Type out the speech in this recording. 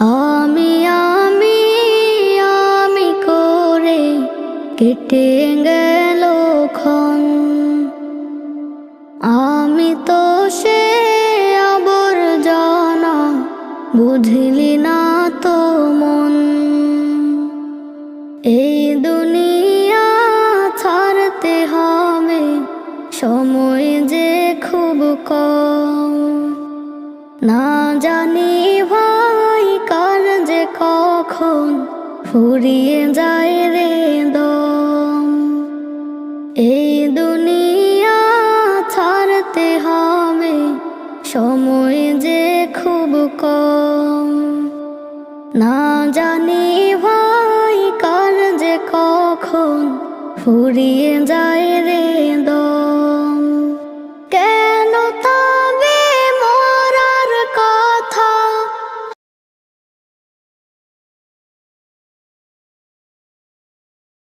আমি আমি আমি করে কেটে গেল ক্ষণ। আমি তো সে আবর্জনা, বুঝলি না তো মন। এই দুনিয়া ছাড়তে হবে, সময় যে খুব কম। না জানি ভাই কার যে কখন ফুরিয়ে যায় রে দম। এই দুনিয়া ছাড়তে হবে, সময় যে খুব কম। না জানি ভাই কার যে কখন ফুরিয়ে যায় রে